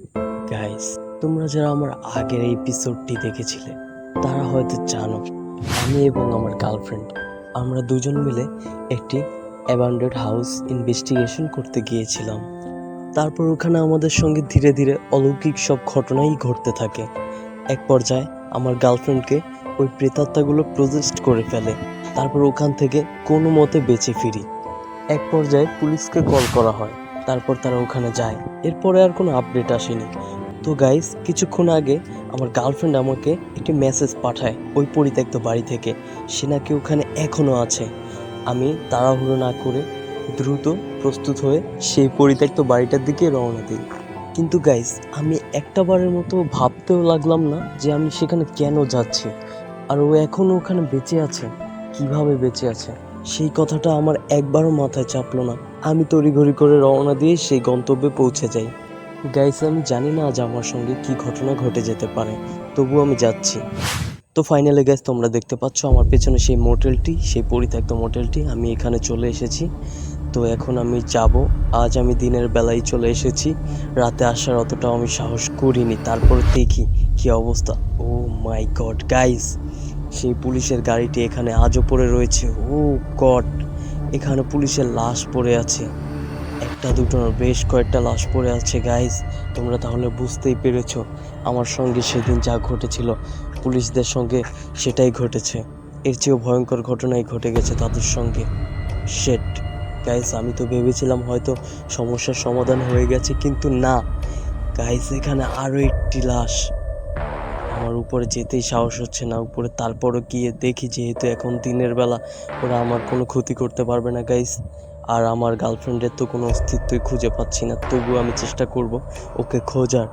Guys, তোমরা যারা আমার আগের এপিসোডটি দেখেছিলে তারা হয়তো জানো আমি এবং আমার গার্লফ্রেন্ড আমরা দুজন মিলে একটি অ্যাবান্ডেড হাউস ইনভেস্টিগেশন করতে গিয়েছিলাম। তারপর ওখানে আমাদের সঙ্গে ধীরে ধীরে অলৌকিক সব ঘটনাই ঘটতে থাকে। এক পর্যায়ে আমার গার্লফ্রেন্ডকে ওই প্রেতাত্মাগুলো প্রজেস্ট করে ফেলে। তারপর ওখান থেকে কোনো মতে বেঁচে ফিরি। এক পর্যায়ে পুলিশকে কল করা হয়, তারপর তারা ওখানে যায়। এরপরে আর কোনো আপডেট আসেনি। তো গাইস, কিছুক্ষণ আগে আমার গার্লফ্রেন্ড আমাকে একটি মেসেজ পাঠায় ওই পরিত্যক্ত বাড়ি থেকে। সে নাকি ওখানে এখনও আছে। আমি তাড়াহুড়ো না করে দ্রুত প্রস্তুত হয়ে সেই পরিত্যক্ত বাড়িটার দিকে রওনা দিই। কিন্তু গাইস, আমি একটা বারের মতো ভাবতেও লাগলাম না যে আমি সেখানে কেন যাচ্ছি, আর ও এখনও ওখানে বেঁচে আছে। কিভাবে বেঁচে আছে সেই কথাটা আমার একবারও মাথায় চাপলো না। আমি তড়িঘড়ি করে রওনা দিয়ে সেই গন্তব্যে পৌঁছে যাই। গাইস, আমি জানি না আজ আমার সঙ্গে কি ঘটনা ঘটে যেতে পারে, তবু আমি যাচ্ছি। তো ফাইনালি গাইস, তোমরা দেখতে পাচ্ছ আমার পেছনে সেই মোটেলটি, সেই পরিত্যক্ত মোটেলটি। আমি এখানে চলে এসেছি। তো এখন আমি যাব। আজ আমি দিনের বেলায় চলে এসেছি, রাতে আসার অতটাও আমি সাহস করিনি। তারপর দেখি কি অবস্থা। ও মাই গড গাইস, সেই পুলিশের গাড়িটি এখানে আজও পড়ে রয়েছে। ও গড, এখানে পুলিশের লাশ পড়ে আছে। একটা দুটো না, বেশ কয়েকটা লাশ পড়ে আছে গাইস। তোমরা তাহলে বুঝতেই পেরেছো আমার সঙ্গে সেদিন যা ঘটেছিল পুলিশদের সঙ্গে সেটাই ঘটেছে। এর চেয়েও ভয়ঙ্কর ঘটনাই ঘটে গেছে তাদের সঙ্গে। শেট গাইস, আমি তো ভেবেছিলাম হয়তো সমস্যার সমাধান হয়ে গেছে, কিন্তু না গাইস, এখানে আরও একটি লাশ। আমার উপরে যেতেই সাহস হচ্ছে না উপরে। তারপরও গিয়ে দেখি, যেহেতু এখন দিনের বেলা, ওরা আমার কোনো ক্ষতি করতে পারবে না গাইস। আর আমার গার্লফ্রেন্ডের তো কোনো অস্তিত্বই খুঁজে পাচ্ছি না। তবুও আমি চেষ্টা করব ওকে খোঁজার।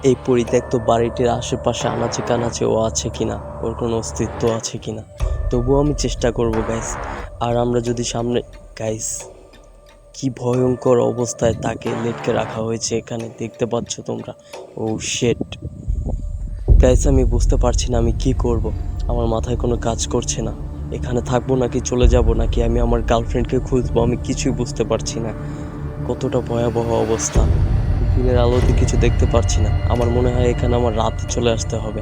এই পরিত্যক্ত বাড়িটির আশেপাশে আনাচে কানাচে ও আছে কিনা, ওর কোনো অস্তিত্ব আছে কিনা, তবুও আমি চেষ্টা করব গাইস। আর আমরা যদি সামনে, গাইস কি ভয়ঙ্কর অবস্থায় তাকে লেটকে রাখা হয়েছে এখানে, দেখতে পাচ্ছ তোমরা। ও শেট গাইস, আমি বুঝতে পারছি না আমি কি করব। আমার মাথায় কোনো কাজ করছে না। এখানে থাকবো নাকি চলে যাব, নাকি আমি আমার গার্লফ্রেন্ডকে খুঁজবো, আমি কিছুই বুঝতে পারছি না। কতটা ভয়াবহ অবস্থা। দিনের আলোতে কিছু দেখতে পারছি না। আমার মনে হয় এখানে আমার রাতে চলে আসতে হবে।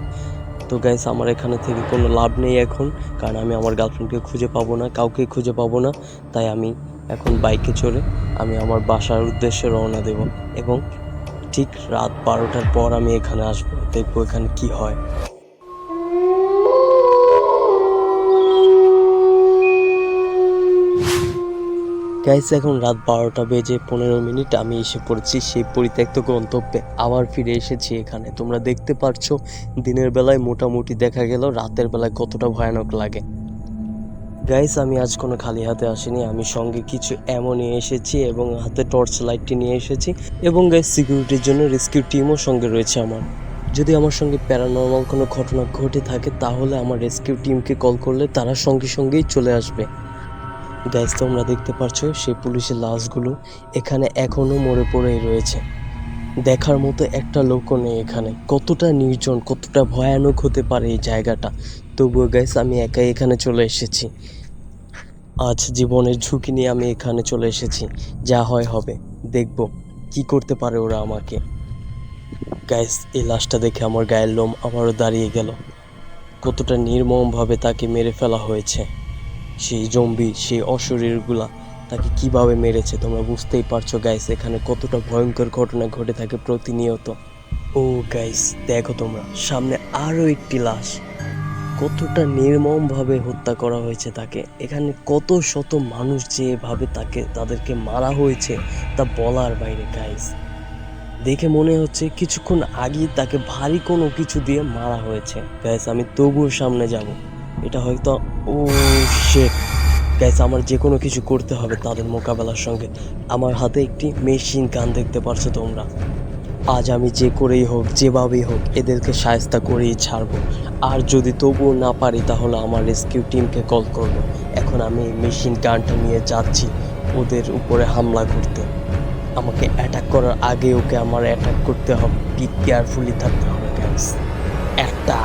তো গাইস, আমার এখানে থেকে কোনো লাভ নেই এখন, কারণ আমি আমার গার্লফ্রেন্ডকে খুঁজে পাবো না, কাউকে খুঁজে পাবো না। তাই আমি এখন বাইকে চড়ে আমি আমার বাসার উদ্দেশ্যে রওনা দেব, এবং ঠিক রাত 12টার পর আমি এখানে আসবো, দেখবো এখানে কি হয়। গাইস, এখন রাত 12টা বেজে 15 মিনিট। আমি এসে পড়েছি সেই পরিত্যক্ত গন্তব্যে। আবার ফিরে এসেছি এখানে। তোমরা দেখতে পারছো দিনের বেলায় মোটামুটি দেখা গেল, রাতের বেলায় কতটা ভয়ানক লাগে। গাইস, আমি আজ কোনো খালি হাতে আসিনি। আমি সঙ্গে কিছু অ্যামো নিয়ে এসেছি এবং হাতে টর্চ লাইটটি নিয়ে এসেছি। এবং গাইস, সিকিউরিটির জন্য রেস্কিউ টিমও সঙ্গে রয়েছে আমার। যদি আমার সঙ্গে প্যারানর্মাল কোনো ঘটনা ঘটে থাকে তাহলে আমার রেস্কিউ টিমকে কল করলে তারা সঙ্গে সঙ্গেই চলে আসবে। গাইস, তোমরা দেখতে পারছো সেই পুলিশের লাশগুলো এখানে এখনো মরে পড়েই রয়েছে। দেখার মতো একটা লোকও নেই এখানে। কতটা নির্জন, কতটা ভয়ানক হতে পারে এই জায়গাটা। তবুও গাইস, আমি একাই এখানে চলে এসেছি। আজ জীবনের ঝুঁকি নিয়ে আমি এখানে চলে এসেছি। যা হয় হবে, দেখব কি করতে পারে ওরা আমাকে। গাইস, এই লাশটা দেখে আমার গায়ের লোম আবারও দাঁড়িয়ে গেল। কতটা নির্মমভাবে তাকে মেরে ফেলা হয়েছে। সেই জম্বি, সেই অশরীরগুলা তাকে কিভাবে মেরেছে তোমরা বুঝতেই পারছো গাইস। এখানে কতটা ভয়ঙ্কর ঘটনা ঘটে থাকে প্রতিনিয়ত। ও গাইস, দেখো তোমরা, সামনে আরও একটি লাশ। কতটা নির্মমভাবে হত্যা করা হয়েছে তাকে। এখানে কত শত মানুষ যে এভাবে তাদেরকে মারা হয়েছে তা বলার বাইরে গাইস। দেখে মনে হচ্ছে কিছুক্ষণ আগেই তাকে ভারী কোনো কিছু দিয়ে মারা হয়েছে গাইস। আমি তবুও সামনে যাব। এটা হয়তো, ও শিট গাইস, আমার যে কোনো কিছু করতে হবে তাদের মোকাবেলার সঙ্গে। আমার হাতে একটি মেশিন গান দেখতে পারছো তোমরা। আজ আমি যে করেই হোক, যেভাবেই হোক, এদেরকে শায়েস্তা করেই ছাড়বো। আর যদি তবুও না পারি তাহলে আমার রেস্কিউ টিমকে কল করব। এখন আমি মেশিন গানটা নিয়ে যাচ্ছি ওদের উপরে হামলা করতে। আমাকে অ্যাটাক করার আগে ওকে আমার অ্যাটাক করতে হবে। বি কেয়ারফুলি থাকতে হবে গাইস। একটা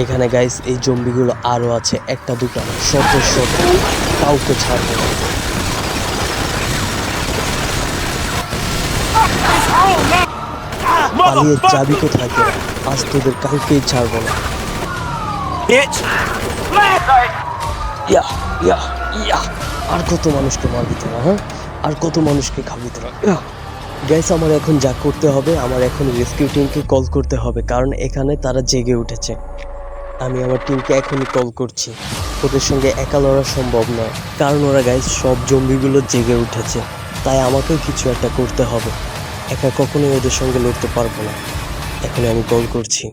এখানে গাইস এই জম্বিগুলো আরো আছে, একটা দুটো না, শত শত, কাউকে ছাড়বে না। পালিয়ে যাবি কোথায় তোরা? আজ তোদের কাউকেই ছাড়বো না। ইয়া ইয়া ইয়া, আর কত মানুষকে মারবি তোরা? হ্যাঁ, আর কত মানুষকে খাবি তোরা? গাইস আমার এখন যা করতে হবে, আমার এখন রেস্কিউ টিমকে কল করতে হবে, কারণ এখানে তারা জেগে উঠেছে। আমি আমার টিমকে এখনই কল করছি। ওদের সঙ্গে একা লড়া সম্ভব নয়, কারণ ওরা গাইস সব জম্বিগুলো জেগে উঠেছে। তাই আমাকেও কিছু একটা করতে হবে, একা কখনোই ওদের সঙ্গে লড়তে পারবো না। এখন আমি কল করছি।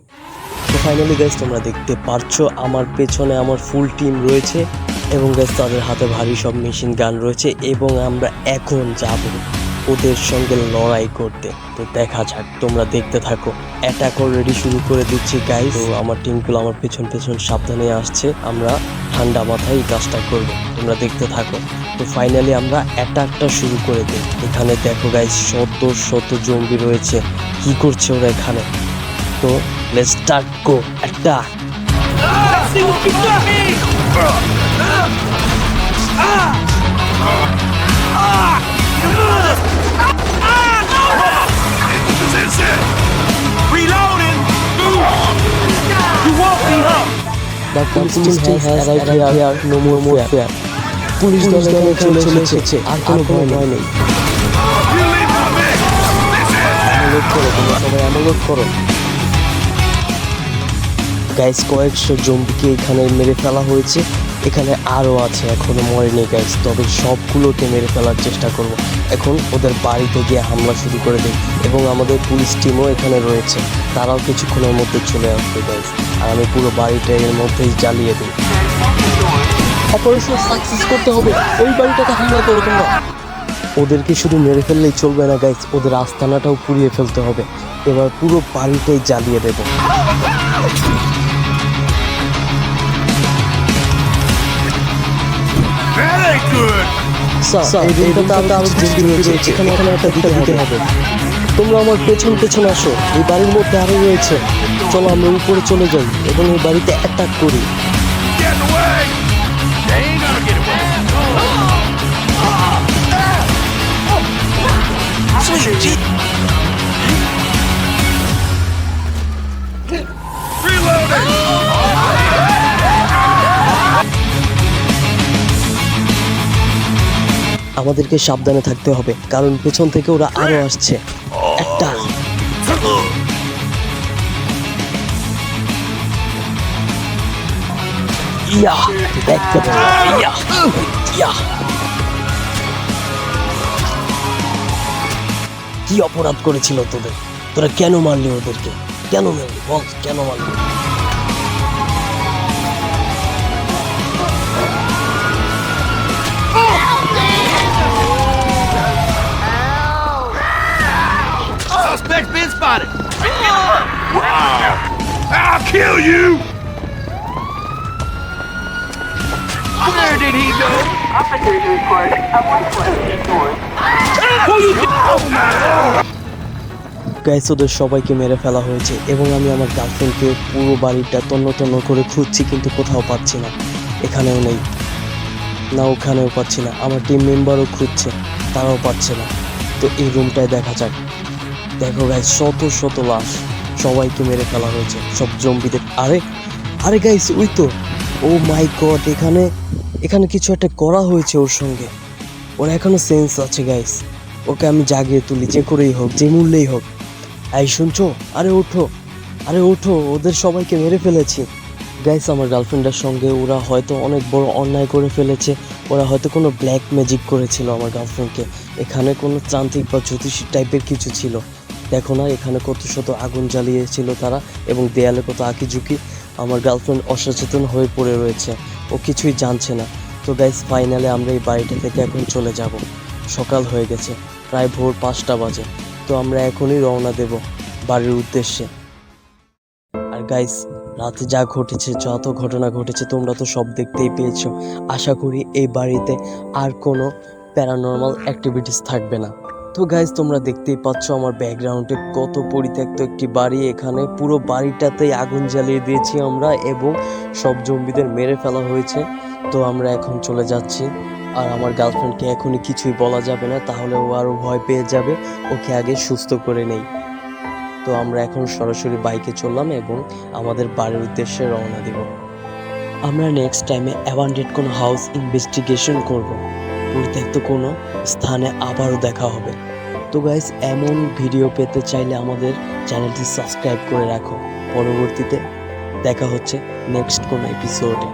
তো ফাইনালি গাইস তোমরা দেখতে পারছো আমার পেছনে আমার ফুল টিম রয়েছে এবং গাইস তাদের হাতে ভারী সব মেশিন গান রয়েছে এবং আমরা এখন যাব ওদের সঙ্গে লড়াই করতে। তো দেখা যাক, তোমরা দেখতে থাকো। অ্যাটাক অলরেডি শুরু করে দিচ্ছি গাইস। তো আমার টিমগুলো আমার পেছন পেছন সাবধানে আসছে, আমরা ঠান্ডা মাথায় এই কাজটা করবো, তোমরা দেখতে থাকো। তো ফাইনালি আমরা অ্যাটাকটা শুরু করে দিই। এখানে দেখো গাইস শত শত জম্বি রয়েছে, কি করছে ওরা এখানে? তো let's start go attack. The police team has arrived here, no more fear. Police দল এখানে চলে এসেছে, আর কোনো ভয় নেই। আমলোড করো, তোমরা সবাই আমলোড করো। গাইস কয়েকশো জম্বিকে এখানে মেরে ফেলা হয়েছে, এখানে আরও আছে, এখনো মরেনি গাইস, তবে সবগুলোকে মেরে ফেলার চেষ্টা করব। এখন ওদের বাড়িতে গিয়ে হামলা শুরু করে দিই এবং আমাদের পুলিশ টিমও এখানে রয়েছে, তারাও কিছুক্ষণের মধ্যে চলে আসবে গাইস। আর আমি পুরো বাড়িটা এর মধ্যেই জ্বালিয়ে দিই। অপারেশন সাকসেস করতে হবে, ওই বাড়িটাকে হামলা করো তোমরা। ওদেরকে শুধু মেরে ফেললেই চলবে না গাইস, ওদের আস্তানাটাও পুড়িয়ে ফেলতে হবে। এবার পুরো বাড়িটাই জ্বালিয়ে দেবো। তোমরা আমার পেছন পেছন আসো, এই বাড়ির মধ্যে আরো রয়েছে। চলো আমরা উপরে চলে যাই এবং এই বাড়িতে অ্যাটাক করি। আমাদেরকে সাবধানে থাকতে হবে, কারণ পেছন থেকে ওরা আরো আসছে। একটা ইয়া দেখতে পাবো। ইয়া ইয়া, কি অপরাধ করেছিল তোদের? তোরা কেন মারলি ওদেরকে? কেন মারলি বল, কেন মারলি? Suspect's been spotted. I'll kill you. Where did he go? Officers report someone was north. Who you? Oh my! Guys ওদের সবাইকে মেরে ফেলা হয়েছে এবং আমি আমার গার্লফ্রেন্ডকে পুরো বাড়িটা তন্ন তন্ন করে খুঁজছি, কিন্তু কোথাও পাচ্ছি না। এখানেও নেই, না ওখানেও পাচ্ছি না। আমার টিম মেম্বারও খুঁজছে, তারাও পাচ্ছে না। তো এই রুমটায় দেখা যাক। দেখো গাইস শত শত লাশ, সবাইকে মেরে ফেলা হয়েছে, সব জম্বিদের। আরে আরে গাইস ওই তো, ও মাই গড, এখানে কিছু একটা করা হয়েছে ওর সঙ্গে। ওর এখনো সেন্স আছে গাইস, ওকে আমি জাগিয়ে তুলি, যে করেই হোক, যে মূল্যেই হোক। এই শুনছো? আরে ওঠো, আরে ওঠো, ওদের সবাইকে মেরে ফেলেছি। গাইস আমার গার্লফ্রেন্ডের সঙ্গে ওরা হয়তো অনেক বড় অন্যায় করে ফেলেছে, ওরা হয়তো কোনো ব্ল্যাক ম্যাজিক করেছিল আমার গার্লফ্রেন্ডকে। এখানে কোনো তান্ত্রিক বা জ্যোতিষী টাইপের কিছু ছিল। দেখো না এখানে কত শত আগুন জ্বালিয়েছিল তারা, এবং দেয়ালে কত আঁকিঝুঁকি। আমার গার্লফ্রেন্ড অসচেতন হয়ে পড়ে রয়েছে, ও কিছুই জানছে না। তো গাইস ফাইনালি আমরা এই বাড়িটা থেকে এখন চলে যাব। সকাল হয়ে গেছে, প্রায় ভোর 5টা বাজে। তো আমরা এখনই রওনা দেব বাড়ির উদ্দেশ্যে। আর গাইস রাতে যা ঘটেছে, যত ঘটনা ঘটেছে তোমরা তো সব দেখতেই পেয়েছো। আশা করি এই বাড়িতে আর কোনো প্যারানর্মাল অ্যাক্টিভিটিস থাকবে না। তো তো গাইজ তোমরা দেখতেই পাচ্ছ আমার ব্যাকগ্রাউন্ডে কত পরিত্যক্ত একটি বাড়ি। এখানে পুরো বাড়িটাতেই আগুন জ্বালিয়ে দিয়েছি আমরা এবং সব জম্বিদের মেরে ফেলা হয়েছে। তো আমরা এখন চলে যাচ্ছি, আর আমার গার্লফ্রেন্ডকে এখনই কিছুই বলা যাবে না, তাহলে ও আরও ভয় পেয়ে যাবে। ওকে আগে সুস্থ করে নেই। তো আমরা এখন সরাসরি বাইকে চললাম এবং আমাদের বাড়ির উদ্দেশ্যে রওনা দিব। আমরা নেক্সট টাইমে অ্যাবান্ডেড কোনো হাউস ইনভেস্টিগেশন করব, পরিত্যক্ত কোনো স্থানে আবারও দেখা হবে। তো গাইস, এমন ভিডিও পেতে চাইলে আমাদের চ্যানেলটি সাবস্ক্রাইব করে রাখো। পরবর্তীতে দেখা হচ্ছে নেক্সট কোনো এপিসোডে।